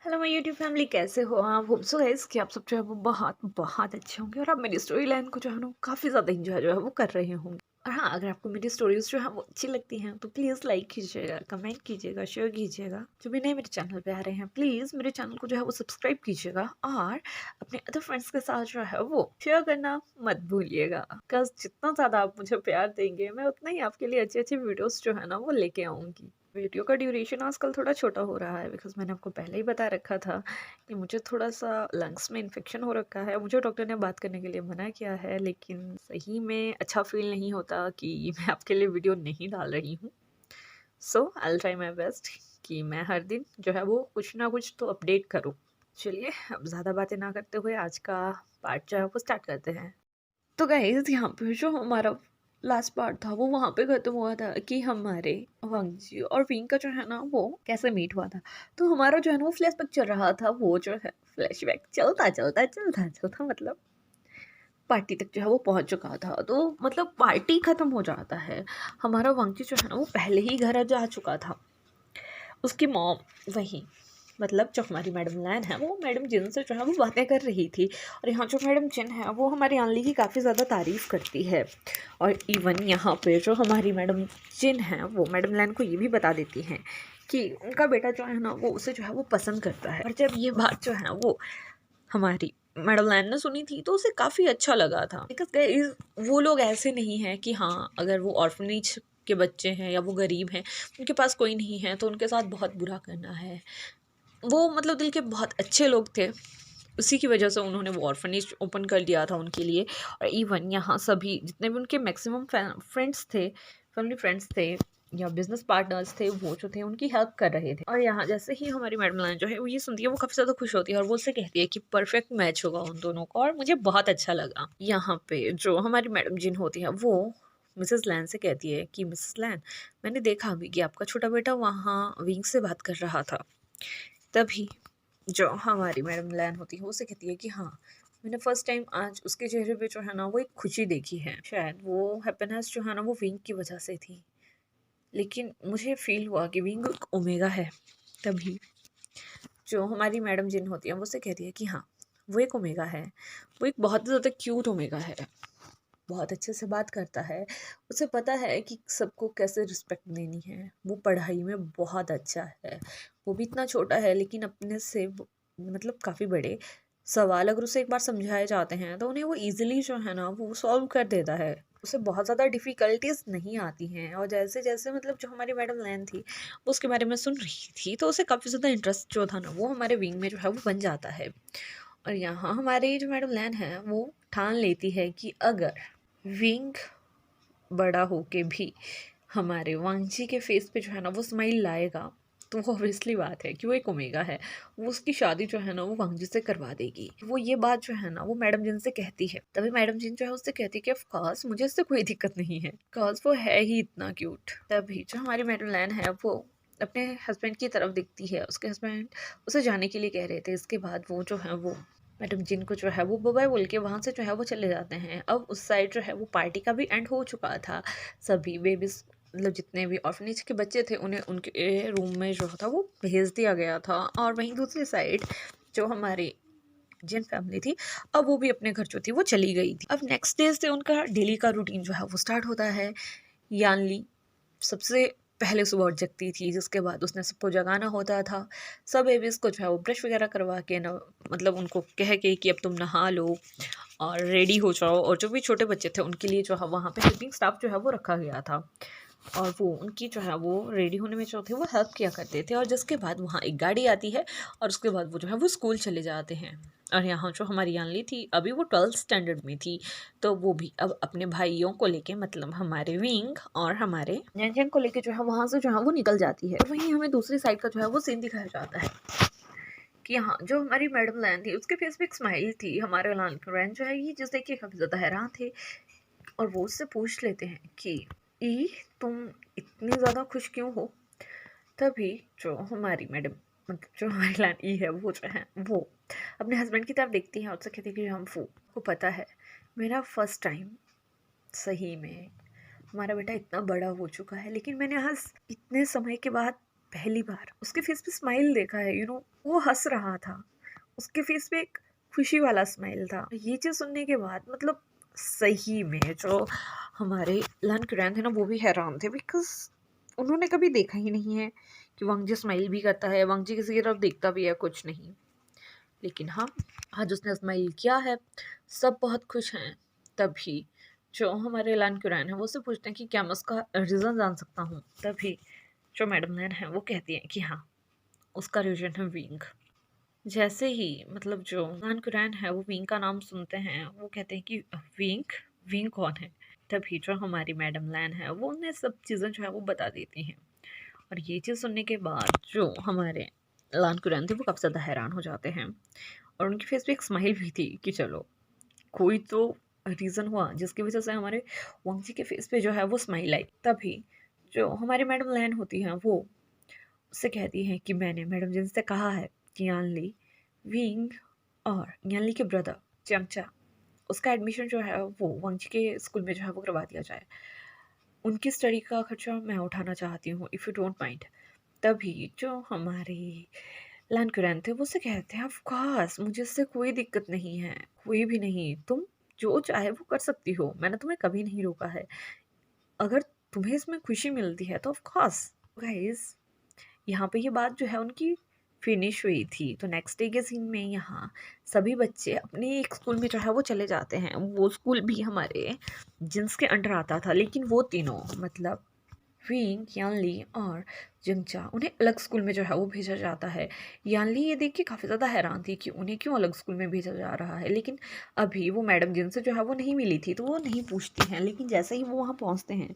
Hello my YouTube family, कैसे हो आप? होप सो गाइस कि आप सब जो है वो बहुत बहुत अच्छे होंगे और आप मेरी स्टोरी लाइन को जो है ना काफ़ी ज़्यादा इंजॉय जो है वो कर रहे होंगे। और हाँ, अगर आपको मेरी स्टोरीज जो है वो अच्छी लगती हैं तो प्लीज़ लाइक कीजिएगा, कमेंट कीजिएगा, शेयर कीजिएगा। जो भी नए मेरे चैनल पे आ रहे हैं प्लीज़ मेरे चैनल को जो है वो सब्सक्राइब कीजिएगा और अपने अदर फ्रेंड्स के साथ जो है वो शेयर करना मत भूलिएगा। बिकॉज जितना ज़्यादा आप मुझे प्यार देंगे मैं उतना ही आपके लिए अच्छी अच्छी वीडियोज़ जो है ना वो लेके आऊँगी। वीडियो का ड्यूरेशन आजकल थोड़ा छोटा हो रहा है बिकॉज़ मैंने आपको पहले ही बता रखा था कि मुझे थोड़ा-सा लंग्स में इन्फेक्शन हो रखा है। मुझे डॉक्टर ने बात करने के लिए मना किया है, लेकिन सही में अच्छा फ़ील नहीं होता कि मैं आपके लिए वीडियो नहीं डाल रही हूँ। So I will try my best कि मैं हर दिन जो है वो कुछ ना कुछ तो अपडेट करूँ। चलिए, अब ज़्यादा बातें ना करते हुए आज का पार्ट जो है वो स्टार्ट करते हैं। तो गाइज़, यहाँ पे जो हमारा लास्ट पार्ट था वो वहाँ पे ख़त्म हुआ था कि हमारे वांगजी और विंग का जो है ना वो कैसे मीट हुआ था। तो हमारा जो है ना वो फ्लैशबैक चल रहा था, वो जो है फ्लैशबैक चलता मतलब पार्टी तक जो है वो पहुँच चुका था। तो मतलब पार्टी ख़त्म हो जाता है, हमारा वांगजी जो है ना वो पहले ही घर जा चुका था। उसकी मॉम वहीं, मतलब जो हमारी मैडम लैन है वो मैडम जिन से जो है वो बातें कर रही थी। और यहाँ जो मैडम जिन है वो हमारी आनली की काफ़ी ज़्यादा तारीफ़ करती है। और इवन यहाँ पे जो हमारी मैडम जिन है वो मैडम लैन को ये भी बता देती हैं कि उनका बेटा जो है ना वो उसे जो है वो पसंद करता है। और जब ये बात जो है वो हमारी मैडम लैन ने सुनी थी तो उसे काफ़ी अच्छा लगा था। बिकॉज वो लोग ऐसे नहीं हैं कि हाँ, अगर वो ऑर्फनेज के बच्चे हैं या वो गरीब हैं, उनके पास कोई नहीं है तो उनके साथ बहुत बुरा करना है। वो मतलब दिल के बहुत अच्छे लोग थे, उसी की वजह से उन्होंने वो ऑर्फनेज ओपन कर दिया था उनके लिए। और इवन यहाँ सभी जितने भी उनके मैक्सिमम फ्रेंड्स थे, फैमिली फ्रेंड्स थे या बिजनेस पार्टनर्स थे, वो जो थे उनकी हेल्प कर रहे थे। और यहाँ जैसे ही हमारी मैडम लाइन जो है वो ये सुनती है वो काफ़ी ज़्यादा खुश होती है और वो उससे कहती है कि परफेक्ट मैच होगा उन दोनों का और मुझे बहुत अच्छा लगा। यहाँ पे जो हमारी मैडम जिन होती है वो मिसेस लैन से कहती है कि मिसेस लैन, मैंने देखा अभी कि आपका छोटा बेटा वहाँ विंग से बात कर रहा था। तभी जो हमारी मैडम लैन होती है वो उसे कहती है कि हाँ, मैंने फर्स्ट टाइम आज उसके चेहरे पे जो है ना वो एक खुशी देखी है। शायद वो हैप्पीनेस जो है ना वो विंग की वजह से थी, लेकिन मुझे फील हुआ कि विंग एक ओमेगा है। तभी जो हमारी मैडम जिन होती है वो उसे कहती है कि हाँ, वो एक ओमेगा है, वो एक बहुत ज़्यादा क्यूट ओमेगा है, बहुत अच्छे से बात करता है, उसे पता है कि सबको कैसे रिस्पेक्ट देनी है, वो पढ़ाई में बहुत अच्छा है। वो भी इतना छोटा है लेकिन अपने से मतलब काफ़ी बड़े सवाल अगर उसे एक बार समझाए जाते हैं तो उन्हें वो ईजिली जो है ना वो सॉल्व कर देता है। उसे बहुत ज़्यादा डिफ़िकल्टीज नहीं आती हैं। और जैसे जैसे मतलब जो हमारी मैडम लैन थी वो उसके बारे में सुन रही थी तो उसे काफ़ी ज़्यादा इंटरेस्ट जो था ना वो हमारे विंग में जो है वो बन जाता है। और यहाँ हमारी जो मैडम लैन है वो ठान लेती है कि अगर विंग बड़ा होके भी हमारे वांगजी के फेस पे जो है ना वो स्माइल लाएगा तो वो ऑब्वियसली बात है कि वो एक ओमेगा है, वो उसकी शादी जो है ना वो वांगजी से करवा देगी। वो ये बात जो है ना वो मैडम जिन से कहती है, तभी मैडम जिन जो है उससे कहती है कि ऑफ कोर्स मुझे इससे कोई दिक्कत नहीं है, बिकॉज वो है ही इतना क्यूट। तभी जो हमारी मैडम लैन है वो अपने हस्बैंड की तरफ दिखती है, उसके हस्बैंड उसे जाने के लिए कह रहे थे। इसके बाद वो जो है वो मैडम जिनको जो है वो बाय बोल के वहाँ से जो है वो चले जाते हैं। अब उस साइड जो है वो पार्टी का भी एंड हो चुका था। सभी बेबीज मतलब जितने भी ऑर्फनेज के बच्चे थे उन्हें उनके रूम में जो था वो भेज दिया गया था। और वहीं दूसरी साइड जो हमारी जिन फैमिली थी, अब वो भी अपने घर जो थी वो चली गई थी। अब नेक्स्ट डे से उनका डेली का रूटीन जो है वो स्टार्ट होता है। यानली सबसे पहले सुबह उठ जगती थी, जिसके बाद उसने सबको जगाना होता था। सब बेबीज़ को जो है वो ब्रश वगैरह करवा के ना, मतलब उनको कह के कि अब तुम नहा लो और रेडी हो जाओ। और जो भी छोटे बच्चे थे उनके लिए जो है वहाँ पे हेल्पिंग स्टाफ जो है वो रखा गया था और वो उनकी जो है वो रेडी होने में जो थे वो हेल्प किया करते थे। और जिसके बाद वहाँ एक गाड़ी आती है और उसके बाद वो जो है वो स्कूल चले जाते हैं। और यहाँ जो हमारी यानली थी अभी वो 12th स्टैंडर्ड में थी, तो वो भी अब अपने भाइयों को लेके, मतलब हमारे विंग और हमारे जैन को लेके जो है वहाँ से जो है वो निकल जाती है। वहीं हमें दूसरी साइड का जो है वो सीन दिखाया जाता है कि हाँ, जो हमारी मैडम लैन थी उसके फेस पे एक स्माइल थी। हमारे लैन जो है ये जिस देख के काफ़ी ज़्यादा हैरान थे और वो उससे पूछ लेते हैं कि ई, तुम इतनी ज़्यादा खुश क्यों हो? तभी जो हमारी मैडम, मतलब जो हमारी लैन ई है वो जो है वो अपने हस्बैंड की तरफ देखती है और उससे कहती है कि हम को पता है मेरा फर्स्ट टाइम सही में हमारा बेटा इतना बड़ा हो चुका है, लेकिन मैंने आज इतने समय के बाद पहली बार उसके फेस पे स्माइल देखा है, वो हंस रहा था, उसके फेस पे एक खुशी वाला स्माइल था। ये चीज़ सुनने के बाद मतलब सही में जो हमारे लन कुरैन थे ना वो भी हैरान थे, बिकॉज उन्होंने कभी देखा ही नहीं है कि वांगजी स्माइल भी करता है, वांगजी किसी की तरफ देखता भी है, कुछ नहीं। लेकिन हाँ, आज उसने स्माइल किया है, सब बहुत खुश हैं। तभी जो हमारे लान कुरैन है वो उससे पूछते हैं कि क्या मैं उसका रीज़न जान सकता हूँ। तभी जो मैडम लैन है वो कहती हैं कि हाँ, उसका रीजन है विंग। जैसे ही मतलब जो लान कुरैन है वो विंग का नाम सुनते हैं, वो कहते हैं कि विंग, विंग कौन है। तभी जो हमारी मैडम लैन है वो उन्हें सब चीज़ें जो है वो बता देती हैं। और ये चीज़ सुनने के बाद जो हमारे लान कुरैन थे वो काफ़ी ज़्यादा हैरान हो जाते हैं, और उनके फेस पे एक स्माइल भी थी कि चलो कोई तो रीज़न हुआ जिसकी वजह से हमारे वांगजी के फेस पे जो है वो स्माइल आई। तभी जो हमारी मैडम लैन होती हैं वो उससे कहती हैं कि मैंने मैडम जिनसे कहा है कि यानली, विंग और यानली के ब्रदर चमचा, उसका एडमिशन जो है वो वांगजी के स्कूल में जो है वो करवा दिया जाए। उनकी स्टडी का खर्चा मैं उठाना चाहती हूँ, इफ़ यू डोंट माइंड। तभी जो हमारे लान कुरैन थे वो उससे कहते हैं ऑफ कोर्स, मुझे इससे कोई दिक्कत नहीं है, कोई भी नहीं, तुम जो चाहे वो कर सकती हो, मैंने तुम्हें कभी नहीं रोका है। अगर तुम्हें इसमें खुशी मिलती है तो ऑफ कोर्स। गाइस, यहाँ पे ये बात जो है उनकी फिनिश हुई थी। तो नेक्स्ट डे के सीन में यहाँ सभी बच्चे अपने एक स्कूल में जो है वो चले जाते हैं। वो स्कूल भी हमारे जिन्स के अंडर आता था, लेकिन वो तीनों मतलब विंग, यानली और जिंगचा, उन्हें अलग स्कूल में जो है वो भेजा जाता है। यानली ये देख के काफ़ी ज़्यादा हैरान थी कि उन्हें क्यों अलग स्कूल में भेजा जा रहा है, लेकिन अभी वो मैडम जिनसे जो है वो नहीं मिली थी तो वो नहीं पूछती हैं। लेकिन जैसे ही वो वहाँ पहुँचते हैं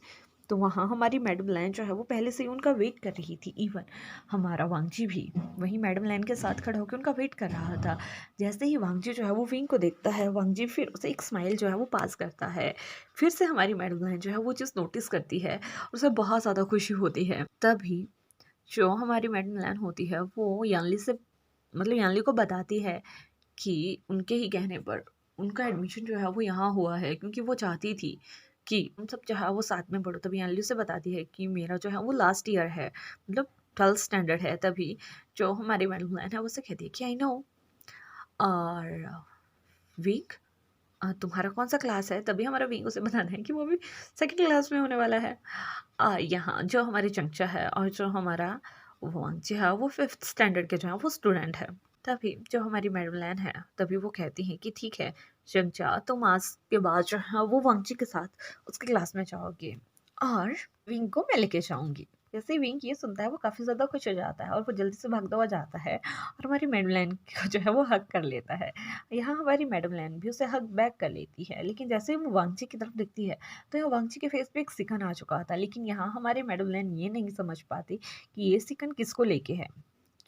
तो वहाँ हमारी मैडम लैन जो है वो पहले से ही उनका वेट कर रही थी। इवन हमारा वांगजी भी वहीं मैडम लैन के साथ खड़ा होकर उनका वेट कर रहा था। जैसे ही वांगजी जो है वो विंग को देखता है, वांगजी फिर उसे एक स्माइल जो है वो पास करता है। फिर से हमारी मैडम लैन जो है वो चीज़ नोटिस करती है, उसे बहुत ज़्यादा खुशी होती है। तभी जो हमारी मैडम लैन होती है वो यानली से मतलब यानली को बताती है कि उनके ही कहने पर उनका एडमिशन जो है वो यहाँ हुआ है, क्योंकि वो चाहती थी कि हम सब जो है वो साथ में पढ़ो। तभी यानली से बताती है कि मेरा जो है वो लास्ट ईयर है, मतलब 12th स्टैंडर्ड है। तभी जो हमारी मैडम लैन है वो उससे कहती है कि आई नो, और वीक, तुम्हारा कौन सा क्लास है। तभी हमारा विंग उसे बताना है कि वो भी सेकंड क्लास में होने वाला है। यहाँ जो हमारे चंचा है और जो हमारा वांगजी है वो 5th स्टैंडर्ड के जो है वो स्टूडेंट है। तभी जो हमारी मैडम लैन है तभी वो कहती हैं कि ठीक है चंचा, तुम आज के बाद जो है वो वांगजी के साथ उसकी क्लास में जाओगे और विंग को मैं लेके जाऊंगी। जैसे ही विंग ये सुनता है वो काफ़ी ज़्यादा खुश हो जाता है और वो जल्दी से भागता हुआ जाता है और हमारी मैडम लैन को जो है वो हक कर लेता है। यहाँ हमारी मैडम लैन भी उसे हक बैक कर लेती है। लेकिन जैसे ही वो वांगजी की तरफ दिखती है तो यहाँ वांगजी के फेस पे एक सिकन आ चुका था। लेकिन यहाँ हमारे मैडम लैन ये नहीं समझ पाती कि ये सिकन किसको लेके है,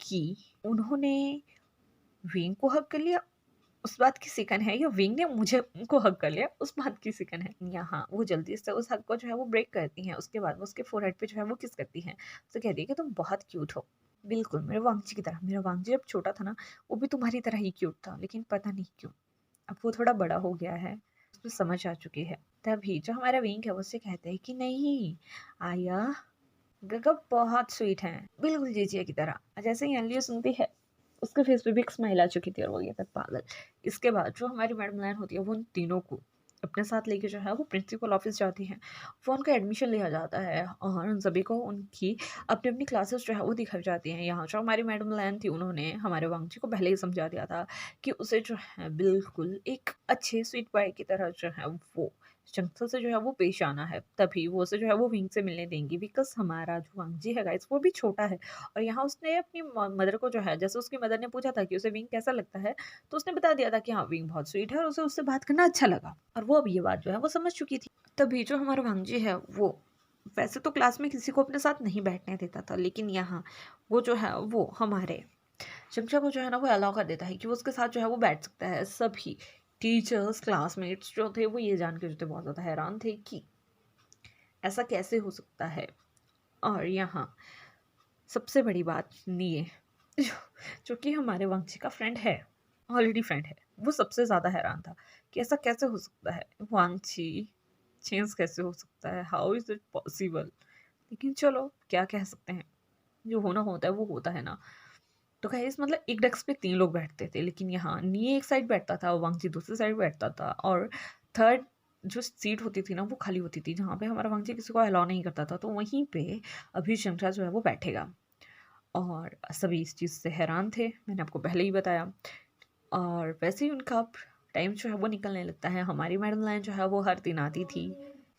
कि उन्होंने विंग को हक कर लिया उस बात की सिकन है, या विंग ने मुझे उनको हक कर लिया उस बात की सिकन है। यहाँ वो जल्दी से उस हक को जो है वो ब्रेक करती हैं। उसके बाद वो उसके फोरहेड पे जो है वो किस करती हैं, तो कहती है कि तुम बहुत क्यूट हो, बिल्कुल मेरे वांगजी की तरह। मेरा वांगजी जब छोटा था ना वो भी तुम्हारी तरह ही क्यूट था, लेकिन पता नहीं क्यों अब वो थोड़ा बड़ा हो गया है, उसमें समझ आ चुकी है। तभी जो हमारा विंग है वो उससे कहते हैं कि नहीं आया, गगप बहुत स्वीट है, बिल्कुल जीजिया की तरह। जैसे ही अनलियो सुनती है उसके फेस पे भी एक स्माइल आ चुकी थी और वो ये था पागल। इसके बाद जो हमारी मैडम लैन होती है वो उन तीनों को अपने साथ लेके जो है वो प्रिंसिपल ऑफिस जाती हैं। वो उनका एडमिशन लिया जाता है और उन सभी को उनकी अपनी अपनी क्लासेस जो है वो दिखाई जाती हैं। यहाँ जो हमारी मैडम लैन थी उन्होंने हमारे वांगजी को पहले ही समझा दिया था कि उसे जो है बिल्कुल एक अच्छे स्वीट बॉय की तरह जो है वो चंचल से जो है वो पेश आना है। तभी वो उसे जो है वो विंग से मिलने देंगी, बिकॉज हमारा जो वांगजी है गाइस वो भी छोटा है। और यहाँ उसने अपनी मदर को जो है, जैसे उसकी मदर ने पूछा था कि उसे विंग कैसा लगता है, तो उसने बता दिया था कि हाँ विंग बहुत स्वीट है और उसे उससे बात करना अच्छा लगा। और वो अब ये बात जो है वो समझ चुकी थी। तभी जो हमारा वांगजी है वो वैसे तो क्लास में किसी को अपने साथ नहीं बैठने देता था, लेकिन यहाँ वो जो है वो हमारे चमचा को जो है ना वो अलाउ कर देता है कि वो उसके साथ जो है वो बैठ सकता है। सभी टीचर्स क्लासमेट्स जो थे वो ये जान के जो थे बहुत ज़्यादा हैरान थे कि ऐसा कैसे हो सकता है। और यहाँ सबसे बड़ी बात ये जो, जो कि हमारे वांगची का फ्रेंड है, ऑलरेडी फ्रेंड है, वो सबसे ज़्यादा हैरान था कि ऐसा कैसे हो सकता है, वांगची चेंज कैसे हो सकता है, हाउ इज़ इट पॉसिबल। लेकिन चलो क्या कह सकते हैं, जो होना होता है वो होता है ना। तो गाइस मतलब एक डेस्क पे 3 लोग बैठते थे, लेकिन यहाँ नी एक साइड बैठता था, वांगजी दूसरी साइड बैठता था, और थर्ड जो सीट होती थी ना वो खाली होती थी, जहाँ पे हमारा वांगजी किसी को अलाउ नहीं करता था, तो वहीं पे अभी शंकरा जो है वो बैठेगा। और सभी इस चीज़ से हैरान थे, मैंने आपको पहले ही बताया। और वैसे ही उनका अब टाइम जो है वो निकलने लगता है। हमारी मैडम लाइन जो है वो हर दिन आती थी,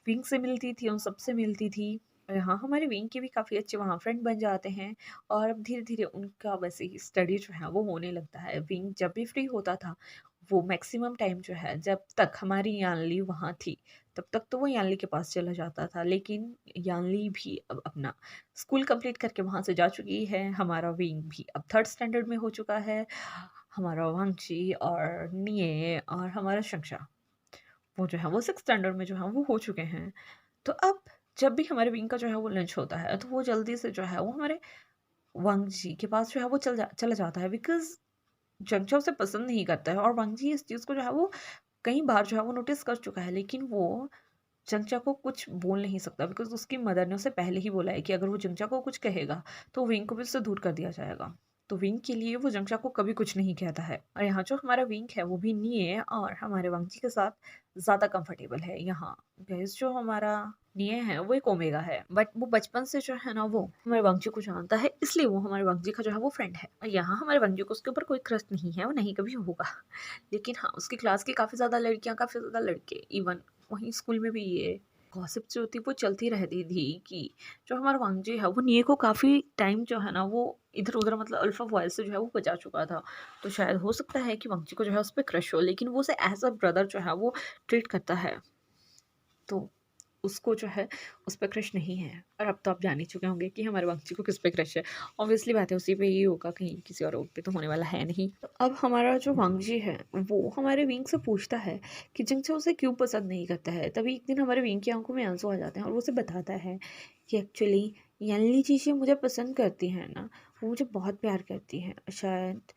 विंग से मिलती थी, उन सबसे मिलती थी। और हाँ, हमारे विंग के भी काफ़ी अच्छे वहाँ फ्रेंड बन जाते हैं। और अब धीरे धीरे उनका वैसे ही स्टडी जो है वो होने लगता है। विंग जब भी फ्री होता था, वो मैक्सिमम टाइम जो है जब तक हमारी यानली वहाँ थी तब तक तो वो यानली के पास चला जाता था, लेकिन यानली भी अब अपना स्कूल कंप्लीट करके वहाँ से जा चुकी है। हमारा विंग भी अब थर्ड स्टैंडर्ड में हो चुका है। हमारा वांगची और निये और हमारा शंक्षा, वो जो है वो सिक्स स्टैंडर्ड में जो है वो हो चुके हैं। तो अब जब भी हमारे विंग का जो है वो लंच होता है, तो वो जल्दी से जो है वो हमारे वांगजी के पास जो है वो चला जाता है, बिकॉज जंगचा उसे पसंद नहीं करता है। और वांगजी इस चीज़ को जो है वो कई बार जो है वो नोटिस कर चुका है, लेकिन वो जंगचा को कुछ बोल नहीं सकता, बिकॉज उसकी मदर ने उसे पहले ही बोला है कि अगर वो जंगचा को कुछ कहेगा तो विंग को भी उससे दूर कर दिया जाएगा। तो विंग के लिए वो जंगचा को कभी कुछ नहीं कहता है। और यहाँ जो हमारा विंग है वो भी निये और हमारे वांगजी के साथ ज़्यादा कंफर्टेबल है। यहाँ गैस जो हमारा निये है वो एक ओमेगा है, बट वो बचपन से जो है ना वो हमारे वांगजी को जानता है, इसलिए वो हमारे वांगजी का जो है वो फ्रेंड है। और यहाँ हमारे वांगजी को उसके ऊपर कोई क्रश नहीं है, वो नहीं कभी होगा। लेकिन हाँ, उसकी क्लास की काफ़ी ज़्यादा लड़कियाँ, काफ़ी ज़्यादा लड़के, इवन वहीं स्कूल में भी ये गॉसिप जो थी वो चलती रहती थी कि जो हमारा वांगजी है वो निये को काफ़ी टाइम जो है ना वो इधर उधर मतलब अल्फा वॉइस से जो है वो बचा चुका था। तो शायद हो सकता है कि वांगजी को जो है उस पर क्रश हो, लेकिन वो उसे एज अ ब्रदर जो है वो ट्रीट करता है। तो उसको जो है उस पे क्रश नहीं है। और अब तो आप जान ही चुके होंगे कि हमारे वांगची को किस पे क्रश है। ऑब्वियसली बात है उसी पे ही होगा, कहीं किसी और पे तो होने वाला है नहीं। तो अब हमारा जो वांगजी है वो हमारे विंग से पूछता है कि जिनसे उसे क्यों पसंद नहीं करता है। तभी एक दिन हमारे विंग की आंखों में आंसू आ जाते हैं और वो उसे बताता है कि एक्चुअली यानली चीज़ें मुझे पसंद करती हैं ना, वो मुझे बहुत प्यार करती हैं। शायद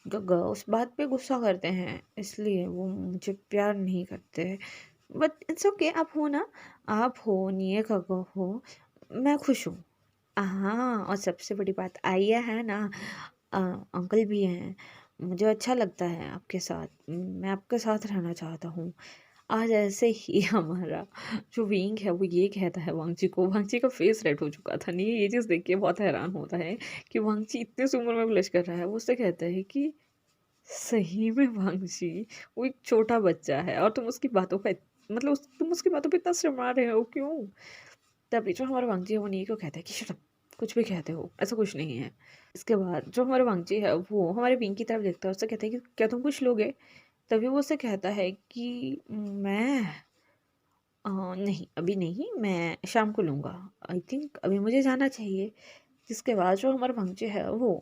गग्गा उस बात पे गुस्सा करते हैं, इसलिए वो मुझे प्यार नहीं करते। बट इट्स ओके, आप हो ना, आप हो, निये गग्गा हो, मैं खुश हूँ। हाँ, और सबसे बड़ी बात आइया है ना, अ, अंकल भी हैं। मुझे अच्छा लगता है आपके साथ, मैं आपके साथ रहना चाहता हूँ। आज ऐसे ही हमारा जो विंग है वो ये कहता है वांगची को। वांगची का फेस रेड हो चुका था। नहीं, ये चीज़ देख के बहुत हैरान होता है कि वांगची इतनी सी उम्र में ब्लश कर रहा है। वो उससे कहता है कि सही में वांगची, वो एक छोटा बच्चा है और तुम उसकी बातों का मतलब तुम उसकी बातों पे इतना शर्मा रहे हो क्यों। तभी जो हमारा वांगजी है वो नहीं को कहता है कि शट अप, कुछ भी कहते हो, ऐसा कुछ नहीं है। इसके बाद जो हमारा वांगजी है वो हमारे विंग की तरफ देखता है, उससे कहता है कि क्या तुम कुछ लोगे। तभी वो उससे कहता है कि मैं नहीं, अभी नहीं, मैं शाम को लूँगा। आई थिंक अभी मुझे जाना चाहिए। जिसके बाद जो हमारा वांगजी है वो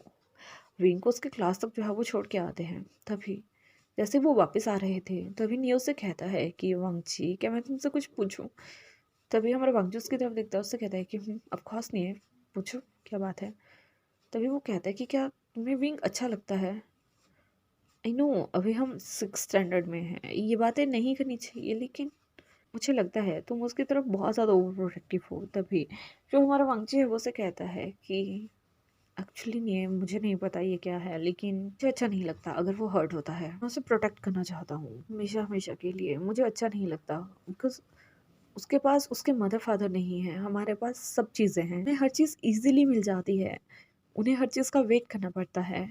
विंग को उसके क्लास तक जो है वो छोड़ के आते हैं। तभी जैसे वो वापस आ रहे थे, तभी नियो से कहता है कि वांगची, क्या मैं तुमसे कुछ पूछूं। तभी हमारा वांगची उसकी तरफ देखता है, उससे कहता है कि ऑफ कोर्स नहीं है, पूछो क्या बात है। तभी वो कहता है कि क्या तुम्हें विंग अच्छा लगता है। आई नो अभी हम सिक्स स्टैंडर्ड में हैं, ये बातें नहीं करनी चाहिए, लेकिन मुझे लगता है तुम उसकी तरफ बहुत ज़्यादा ओवर प्रोटेक्टिव हो। तभी जो हमारा वांगची है वो से कहता है कि एक्चुअली नहीं है, मुझे नहीं पता ये क्या है, लेकिन मुझे अच्छा नहीं लगता अगर वो हर्ट होता है। मैं उसे प्रोटेक्ट करना चाहता हूँ हमेशा हमेशा के लिए। मुझे अच्छा नहीं लगता बिकॉज उसके पास उसके मदर फादर नहीं है, हमारे पास सब चीज़ें हैं, उन्हें हर चीज़ इजीली मिल जाती है, उन्हें हर चीज़ का वेट करना पड़ता है।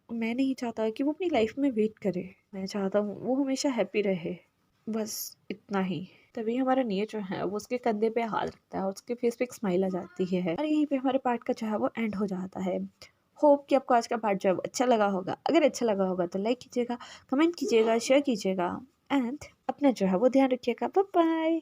मैं नहीं चाहता कि वो अपनी लाइफ में वेट करे, मैं चाहता हूँ वो हमेशा हैप्पी रहे, बस इतना ही। तभी हमारा नियत जो है वो उसके कंधे पे हाथ रखता है और उसके फेस पे एक स्माइल आ जाती है। और यहीं पे हमारे पार्ट का जो है वो एंड हो जाता है। होप कि आपको आज का पार्ट जो है वो अच्छा लगा होगा। अगर अच्छा लगा होगा तो लाइक कीजिएगा, कमेंट कीजिएगा, शेयर कीजिएगा एंड अपना जो है वो ध्यान रखिएगा। Bye bye.